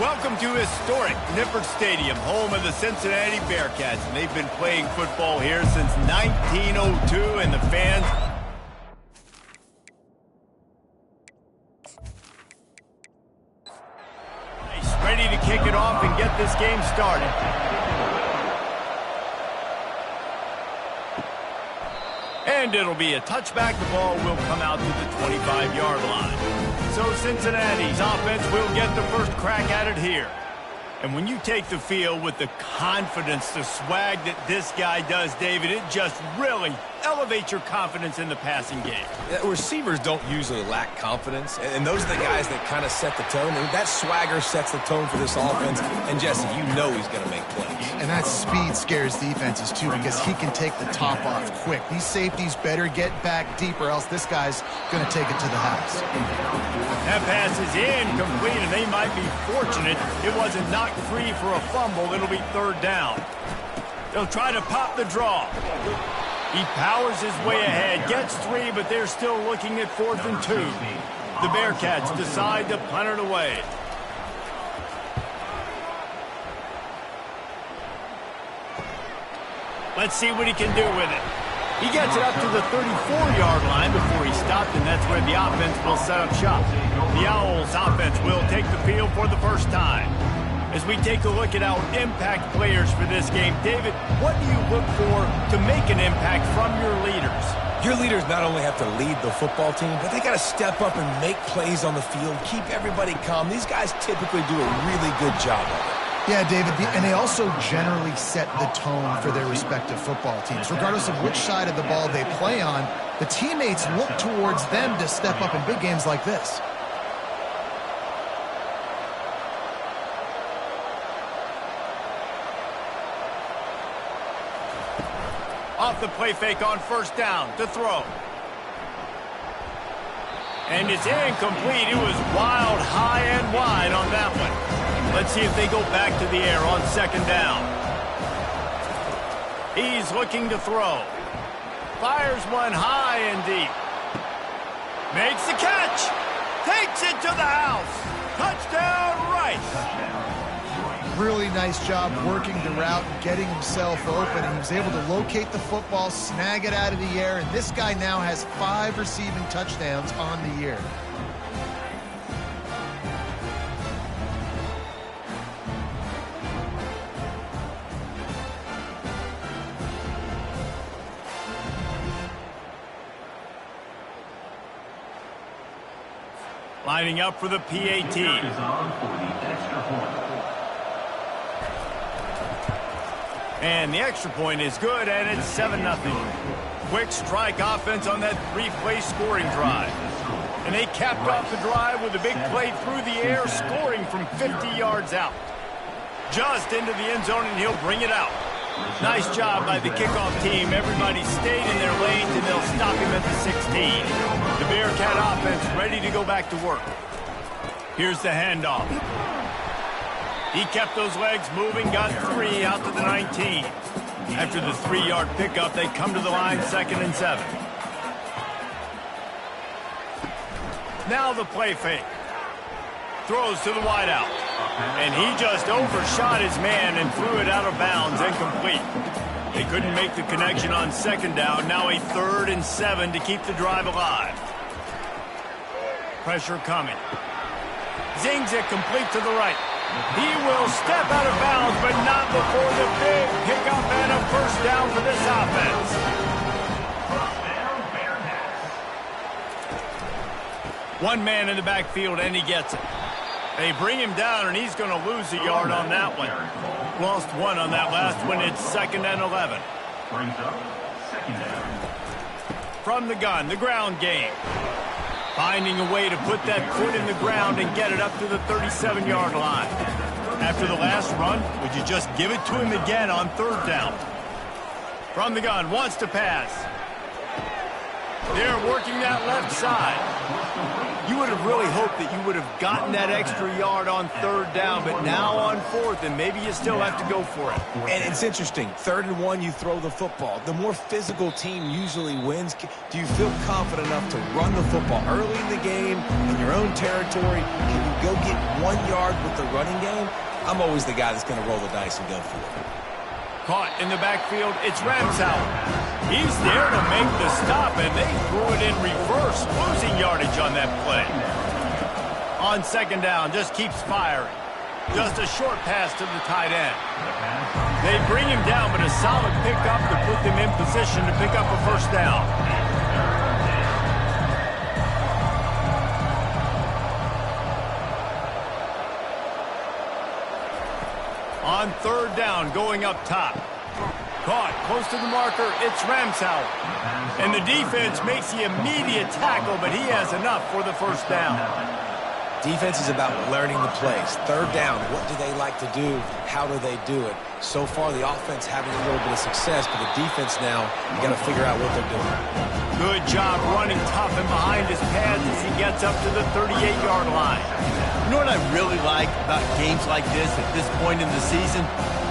Welcome to historic Nippert Stadium, home of the Cincinnati Bearcats. And they've been playing football here since 1902, and the fans... ready to kick it off and get this game started. And it'll be a touchback. The ball will come out to the 25-yard line. So Cincinnati's offense will get the first crack at it here. And when you take the field with the confidence, the swag that this guy does, David, it just really elevates your confidence in the passing game. Yeah, receivers don't usually lack confidence, and those are the guys that kind of set the tone. And that swagger sets the tone for this offense. And, Jesse, you know he's going to make plays. And that speed scares defenses, too, because he can take the top off quick. These safeties better get back deep, or else this guy's going to take it to the house. That pass is incomplete, and they might be fortunate it wasn't knocked free for a fumble. It'll be third down. They'll try to pop the draw. He powers his way ahead, gets 3, but they're still looking at 4th and 2. The Bearcats decide to punt it away. Let's see what he can do with it. He gets it up to the 34-yard line before he stopped, and that's where the offense will set up shop. The Owls offense will take the field for the first time. As we take a look at our impact players for this game, David, what do you look for to make an impact from your leaders? Your leaders not only have to lead the football team, but they got to step up and make plays on the field, keep everybody calm. These guys typically do a really good job of it. Yeah, David, and they also generally set the tone for their respective football teams. Regardless of which side of the ball they play on, the teammates look towards them to step up in big games like this. Off the play fake on first down to throw. And it's incomplete. It was wild, high and wide on that one. Let's see if they go back to the air on second down. He's looking to throw. Fires one high and deep. Makes the catch. Takes it to the house. Touchdown, Rice. Really nice job working the route and getting himself open. And he was able to locate the football, snag it out of the air, and this guy now has 5 receiving touchdowns on the year. Lining up for the PAT. And the extra point is good, and it's 7-0. Quick strike offense on that 3-play scoring drive. And they capped off the drive with a big play through the air, scoring from 50 yards out. Just into the end zone, and he'll bring it out. Nice job by the kickoff team. Everybody stayed in their lanes, and they'll stop him at the 16. The Bearcat offense ready to go back to work. Here's the handoff. He kept those legs moving, got 3 out to the 19. After the 3-yard pickup, they come to the line 2nd and 7. Now the play fake. Throws to the wideout. And he just overshot his man and threw it out of bounds, incomplete. They couldn't make the connection on second down. Now a 3rd and 7 to keep the drive alive. Pressure coming. Zings it complete to the right. He will step out of bounds, but not before the big pickup and a first down for this offense. One man in the backfield, and he gets it. They bring him down, and he's going to lose a yard on that one. Lost 1 on that last one. It's 2nd and 11. From the gun, the ground game. Finding a way to put that foot in the ground and get it up to the 37-yard line. After the last run, would you just give it to him again on 3rd down? From the gun, wants to pass. They're working that left side. You would have really hoped that you would have gotten that extra yard on third down, but now on fourth, and maybe you still have to go for it. And it's interesting. 3rd and 1, you throw the football. The more physical team usually wins. Do you feel confident enough to run the football early in the game, in your own territory? Can you go get 1 yard with the running game? I'm always the guy that's going to roll the dice and go for it. Caught in the backfield, it's Ramsauer. He's there to make the stop, and they threw it in reverse, losing yardage on that play. On 2nd down, just keeps firing. Just a short pass to the tight end. They bring him down, but a solid pickup to put them in position to pick up a 1st down. On 3rd down, going up top. Caught close to the marker, it's Ramsauer. And the defense makes the immediate tackle, but he has enough for the 1st down. Defense is about learning the plays. 3rd down, what do they like to do? How do they do it? So far, the offense having a little bit of success, but the defense now, you got to figure out what they're doing. Good job running tough and behind his pads as he gets up to the 38-yard line. You know what I really like about games like this at this point in the season?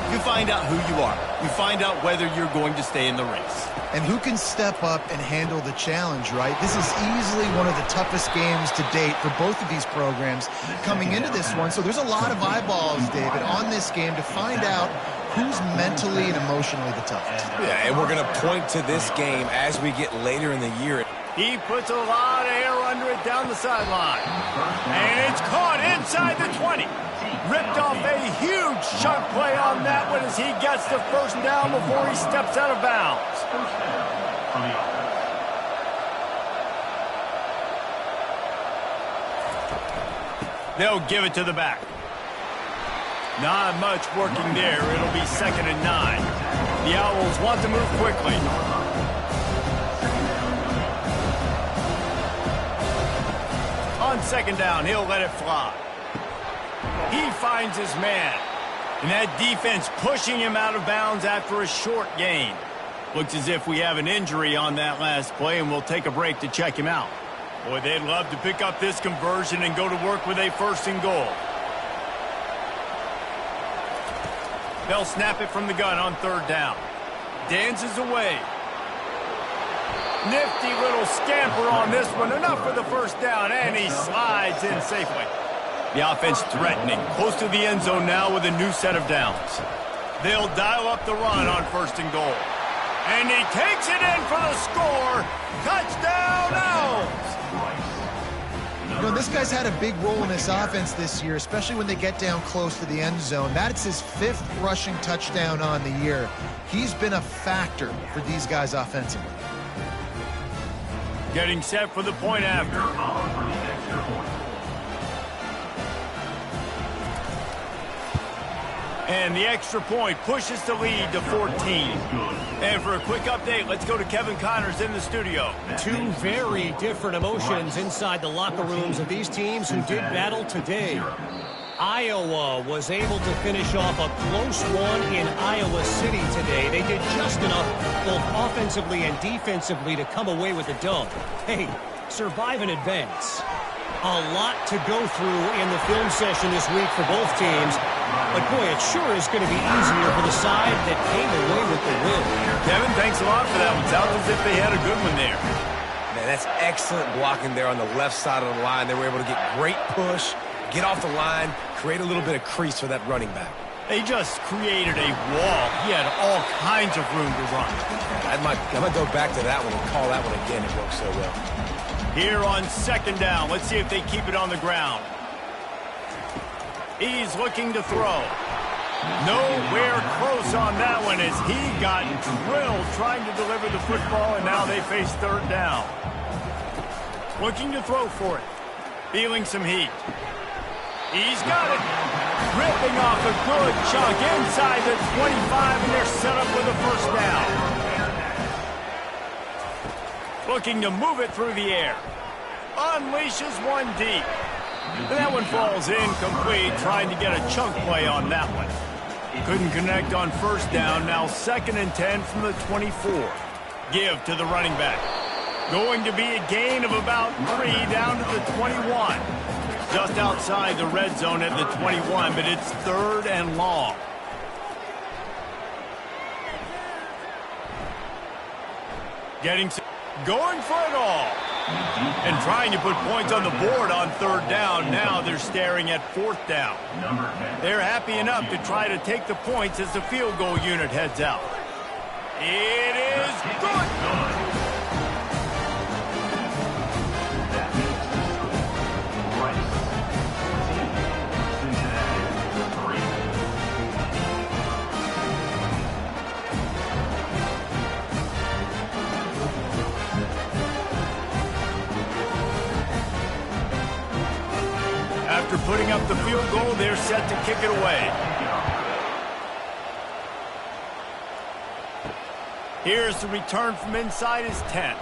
You find out who you are. You find out whether you're going to stay in the race. And who can step up and handle the challenge, right? This is easily one of the toughest games to date for both of these programs coming into this one. So there's a lot of eyeballs, David, on this game to find out who's mentally and emotionally the toughest. Yeah, and we're going to point to this game as we get later in the year. He puts a lot of air under it down the sideline. And it's caught inside the 20. Ripped off a huge chunk play on that one as he gets the 1st down before he steps out of bounds. They'll give it to the back. Not much working there. It'll be 2nd and 9. The Owls want to move quickly. On 2nd down, he'll let it fly. He finds his man. And that defense pushing him out of bounds after a short gain. Looks as if we have an injury on that last play, and we'll take a break to check him out. Boy, they'd love to pick up this conversion and go to work with a 1st and goal. They'll snap it from the gun on 3rd down. Dances away. Nifty little scamper on this one. Enough for the 1st down, and he slides in safely. The offense threatening. Close to the end zone now with a new set of downs. They'll dial up the run on 1st and goal. And he takes it in for the score. Touchdown, Owls! You know, this guy's had a big role in this offense this year, especially when they get down close to the end zone. That's his 5th rushing touchdown on the year. He's been a factor for these guys offensively. Getting set for the point after. And the extra point pushes the lead to 14. And for a quick update, let's go to Kevin Connors in the studio. 2 very different emotions inside the locker rooms of these teams who did battle today. Iowa was able to finish off a close one in Iowa City today. They did just enough both offensively and defensively to come away with a dub. Hey, survive and advance. A lot to go through in the film session this week for both teams. But, boy, it sure is going to be easier for the side that came away with the win. Kevin, thanks a lot for that one. Sounds as if they had a good one there. Man, that's excellent blocking there on the left side of the line. They were able to get great push, get off the line, create a little bit of crease for that running back. They just created a wall. He had all kinds of room to run. I might go back to that one and call that one again. It worked so well. Here on 2nd down, let's see if they keep it on the ground. He's looking to throw. Nowhere close on that one as he got drilled trying to deliver the football, and now they face 3rd down. Looking to throw for it. Feeling some heat. He's got it. Ripping off a good chunk inside the 25, and they're set up with a 1st down. Looking to move it through the air. Unleashes one deep. And that one falls incomplete, trying to get a chunk play on that one. Couldn't connect on 1st down. Now 2nd and 10 from the 24. Give to the running back. Going to be a gain of about 3 down to the 21. Just outside the red zone at the 21, but it's 3rd and long. Going for it all. And trying to put points on the board on 3rd down. Now they're staring at 4th down. They're happy enough to try to take the points as the field goal unit heads out. It is good. After putting up the field goal, they're set to kick it away. Here's the return from inside his 10.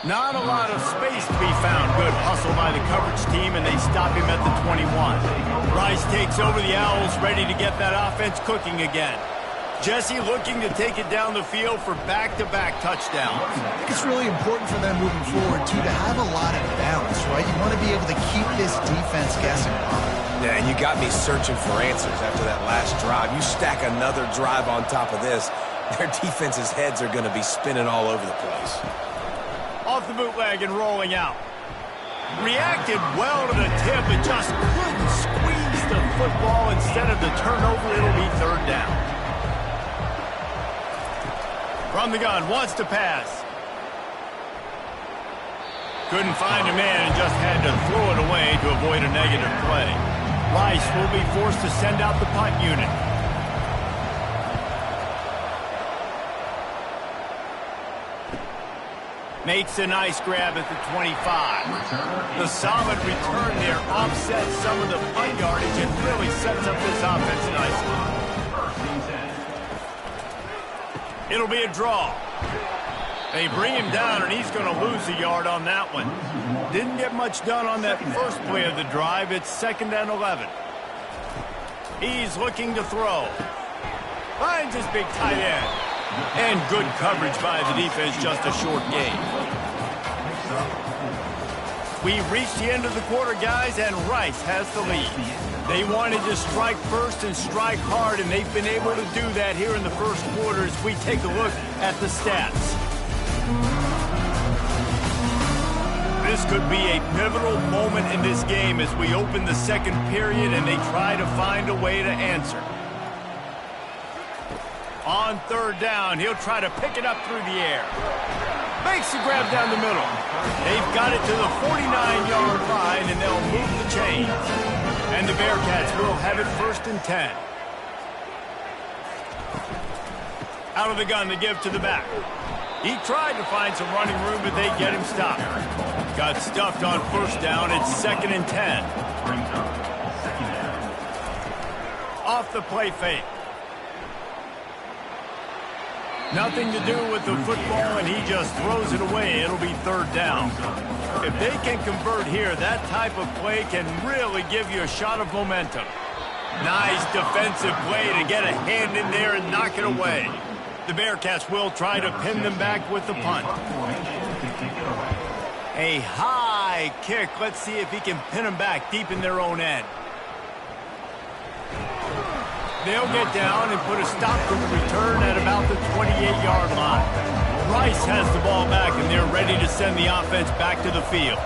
Not a lot of space to be found. Good hustle by the coverage team, and they stop him at the 21. Rice takes over the Owls, ready to get that offense cooking again. Jesse looking to take it down the field for back-to-back touchdowns. I think it's really important for them moving forward, too, to have a lot of balance, right? You want to be able to keep this defense guessing. Yeah, and you got me searching for answers after that last drive. You stack another drive on top of this, their defense's heads are going to be spinning all over the place. Off the bootleg and rolling out. Reacted well to the tip, but just couldn't squeeze the football. Instead of the turnover, it'll be 3rd down. From the gun, wants to pass. Couldn't find a man and just had to throw it away to avoid a negative play. Rice will be forced to send out the punt unit. Makes a nice grab at the 25. The solid return there offsets some of the punt yardage and really sets up this offense nicely. It'll be a draw. They bring him down, and he's going to lose a yard on that one. Didn't get much done on that first play of the drive. It's 2nd and 11. He's looking to throw. Finds his big tight end. And good coverage by the defense, just a short gain. We've reached the end of the quarter, guys, and Rice has the lead. They wanted to strike first and strike hard, and they've been able to do that here in the first quarter as we take a look at the stats. This could be a pivotal moment in this game as we open the second period and they try to find a way to answer. On 3rd down, he'll try to pick it up through the air. Makes the grab down the middle. They've got it to the 49-yard line, and they'll move the chains. And the Bearcats will have it 1st and 10. Out of the gun to give to the back. He tried to find some running room, but they get him stopped. Got stuffed on 1st down. It's 2nd and 10. Off the play fake. Nothing to do with the football, and he just throws it away. It'll be 3rd down. If they can convert here, that type of play can really give you a shot of momentum. Nice defensive play to get a hand in there and knock it away. The Bearcats will try to pin them back with the punt. A high kick. Let's see if he can pin them back deep in their own end. They'll get down and put a stop to the return at about the 28-yard line. Rice has the ball back, and they're ready to send the offense back to the field.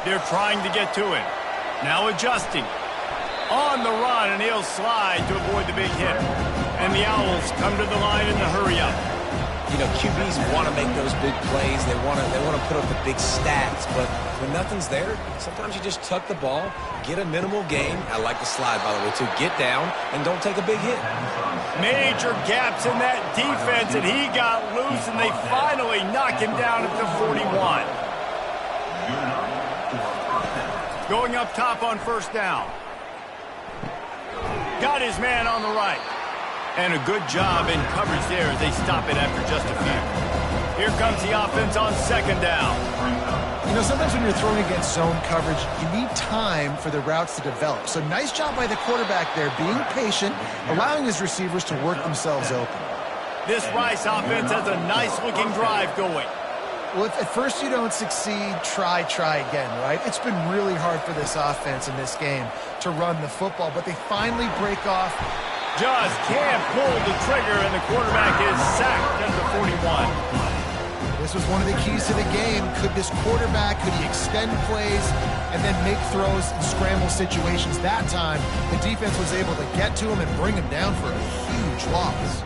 They're trying to get to him. Now adjusting. On the run, and he'll slide to avoid the big hit. And the Owls come to the line in the hurry-up. You know, QBs want to make those big plays. They want to put up the big stats. But when nothing's there, sometimes you just tuck the ball, get a minimal gain. I like the slide, by the way, too. Get down and don't take a big hit. Major gaps in that defense, and he got loose, and they finally knock him down at the 41. Going up top on 1st down. Got his man on the right. And a good job in coverage there as they stop it after just a few. Here comes the offense on 2nd down. You know, sometimes when you're throwing against zone coverage, you need time for the routes to develop. So nice job by the quarterback there, being patient, allowing his receivers to work themselves open. This Rice offense has a nice-looking drive going. Well, if at first you don't succeed, try again, right? It's been really hard for this offense in this game to run the football, but they finally break off. Just can't pull the trigger, and the quarterback is sacked at the 41. This was one of the keys to the game. Could he extend plays and then make throws in scramble situations? That time, the defense was able to get to him and bring him down for a huge loss.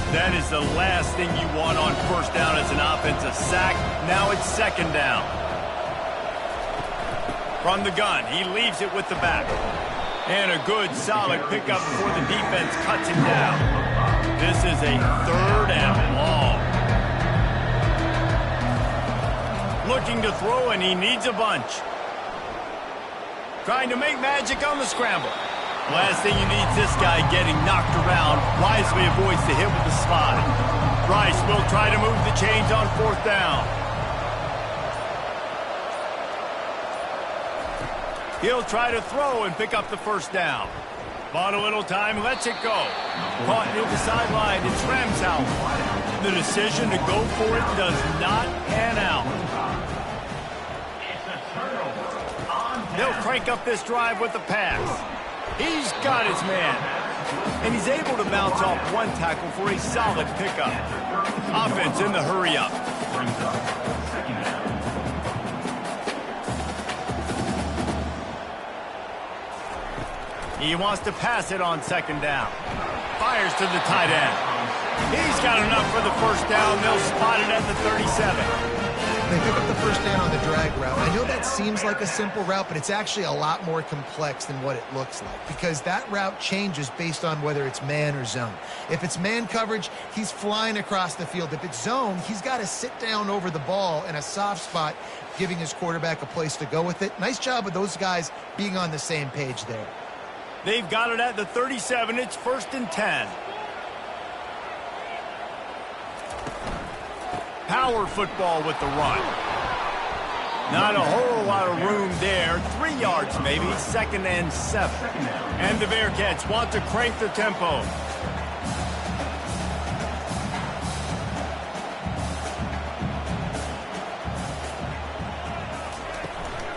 That is the last thing you want on first down as an offensive sack. Now it's second down. From the gun, he leaves it with the back. And a good, solid pickup before the defense cuts him down. This is a third and long. Looking to throw, and he needs a bunch. Trying to make magic on the scramble. Last thing you need is this guy getting knocked around. Wisely avoids the hit with the slide. Rice will try to move the chains on fourth down. He'll try to throw and pick up the first down. Bought a little time, lets it go. Caught near the sideline, it's Ramshouse. The decision to go for it does not pan out. They'll crank up this drive with the pass. He's got his man. And he's able to bounce off one tackle for a solid pickup. Offense in the hurry-up. He wants to pass it on second down. Fires to the tight end. He's got enough for the first down. They'll spot it at the 37. They pick up the first down on the drag route. I know that seems like a simple route, but it's actually a lot more complex than what it looks like because that route changes based on whether it's man or zone. If it's man coverage, he's flying across the field. If it's zone, he's got to sit down over the ball in a soft spot, giving his quarterback a place to go with it. Nice job of those guys being on the same page there. They've got it at the 37. It's 1st and 10. Power football with the run. Not a whole lot of room there. 3 yards maybe. 2nd and 7. And the Bearcats want to crank the tempo.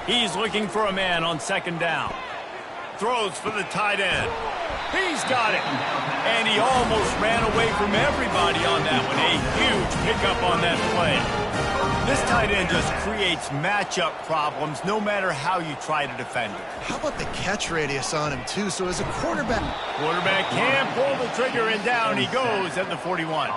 He's looking for a man on second down. Throws for the tight end. He's got it. And he almost ran away from everybody on that one. A huge pickup on that play. This tight end just creates matchup problems no matter how you try to defend it. How about the catch radius on him, too? So as a quarterback Can't pull the trigger, and down he goes at the 41.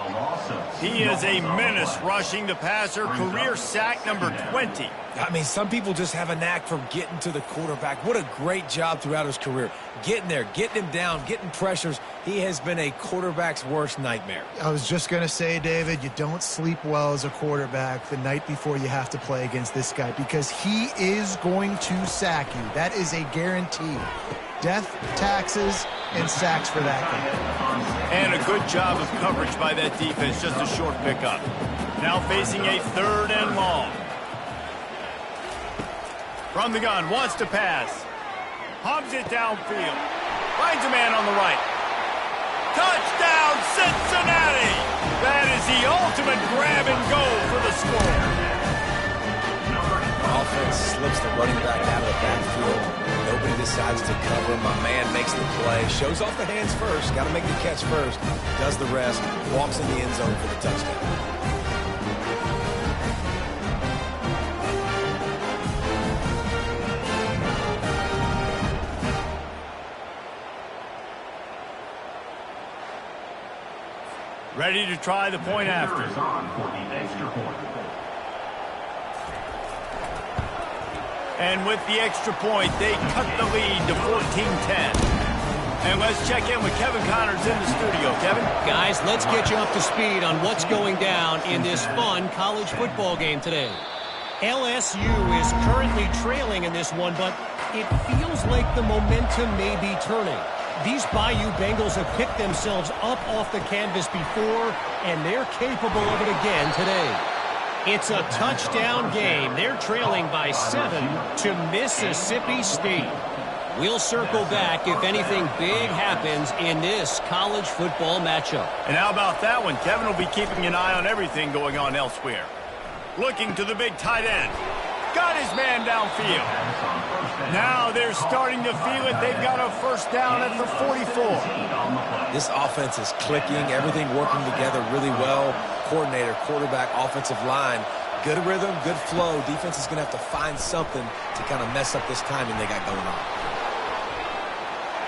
He is a menace rushing the passer. Career sack number 20. I mean, some people just have a knack for getting to the quarterback. What a great job throughout his career. Getting there, getting him down, getting pressures. He has been a quarterback's worst nightmare. I was just going to say, David, you don't sleep well as a quarterback the night before you have to play against this guy because he is going to sack you. That is a guarantee. Death, taxes, and sacks for that guy. And a good job of coverage by that defense. Just a short pickup. Now facing a 3rd and long. From the gun, wants to pass. Hobs it downfield. Finds a man on the right. Touchdown, Cincinnati! That is the ultimate grab and go for the score. Offense slips the running back out of the backfield. Nobody decides to cover him. My man makes the play. Shows off the hands first. Got to make the catch first. Does the rest. Walks in the end zone for the touchdown. Ready to try the point after. And with the extra point, they cut the lead to 14-10. And let's check in with Kevin Connors in the studio. Kevin? Guys, let's get you up to speed on what's going down in this fun college football game today. LSU is currently trailing in this one, but it feels like the momentum may be turning. These Bayou Bengals have picked themselves up off the canvas before, and they're capable of it again today. It's a touchdown game. They're trailing by 7 to Mississippi State. We'll circle back if anything big happens in this college football matchup. And how about that one? Kevin will be keeping an eye on everything going on elsewhere. Looking to the big tight end. Got his man downfield. Now they're starting to feel it. They've got a first down at the 44. This offense is clicking. Everything working together really well. Coordinator, quarterback, offensive line. Good rhythm, good flow. Defense is going to have to find something to kind of mess up this timing they got going on.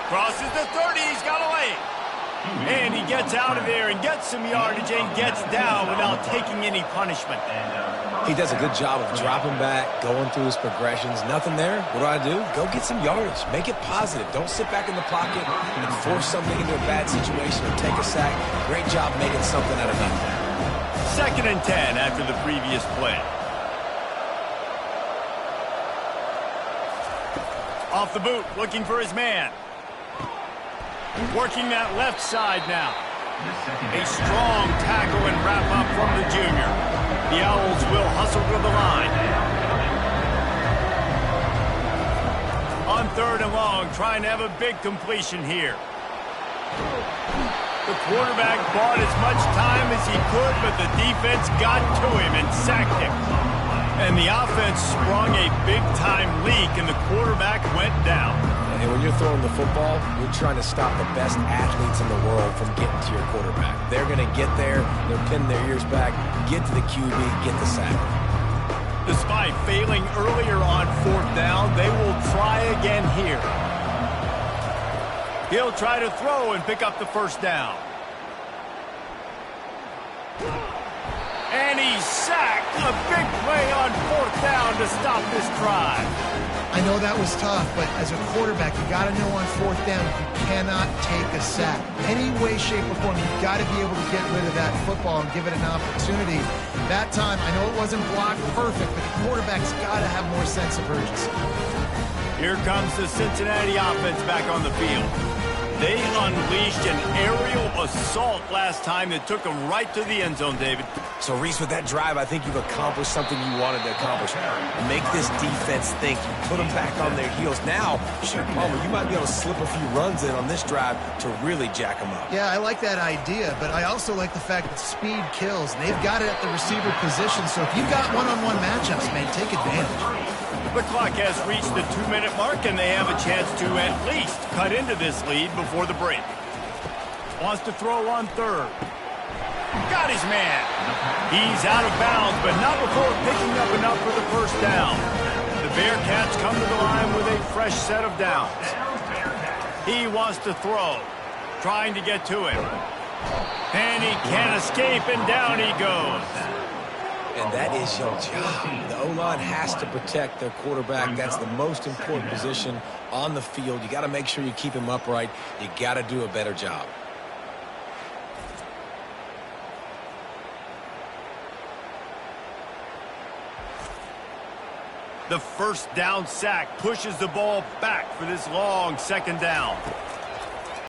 Crosses the 30. He's got a leg. And he gets out of there and gets some yardage and gets down without taking any punishment. He does a good job of dropping back, going through his progressions. Nothing there. What do? Go get some yardage. Make it positive. Don't sit back in the pocket and force something into a bad situation or take a sack. Great job making something out of nothing. 2nd and 10 after the previous play. Off the boot, looking for his man. Working that left side now. A strong tackle and wrap up from the junior. The Owls will hustle to the line. On 3rd and long, trying to have a big completion here. The quarterback bought as much time as he could, but the defense got to him and sacked him. And the offense sprung a big-time leak, and the quarterback went down. And when you're throwing the football, you're trying to stop the best athletes in the world from getting to your quarterback. They're going to get there. They're pinning their ears back, get to the QB, get the sack. Despite failing earlier on 4th down, they will try again here. He'll try to throw and pick up the first down. And he's sacked. A big play on 4th down to stop this drive. I know that was tough, but as a quarterback, you got to know on 4th down, you cannot take a sack. Any way, shape, or form, you've got to be able to get rid of that football and give it an opportunity. That time, I know it wasn't blocked perfect, but the quarterback's got to have more sense of urgency. Here comes the Cincinnati offense back on the field. They unleashed an aerial assault last time that took them right to the end zone, David. So, Reese, with that drive, I think you've accomplished something you wanted to accomplish. Make this defense think. You put them back on their heels. Now, shoot, Palmer, you might be able to slip a few runs in on this drive to really jack them up. Yeah, I like that idea, but I also like the fact that speed kills. And they've got it at the receiver position, so if you've got one-on-one matchups, man, take advantage. The clock has reached the 2-minute mark, and they have a chance to at least cut into this lead before the break. Wants to throw on 3rd. Got his man. He's out of bounds, but not before picking up enough for the first down. The Bearcats come to the line with a fresh set of downs. He wants to throw, trying to get to him. And he can't escape, and down he goes. And that is your job. The O-line has to protect their quarterback. That's the most important position on the field. You got to make sure you keep him upright. You got to do a better job. The first down sack pushes the ball back for this long 2nd down.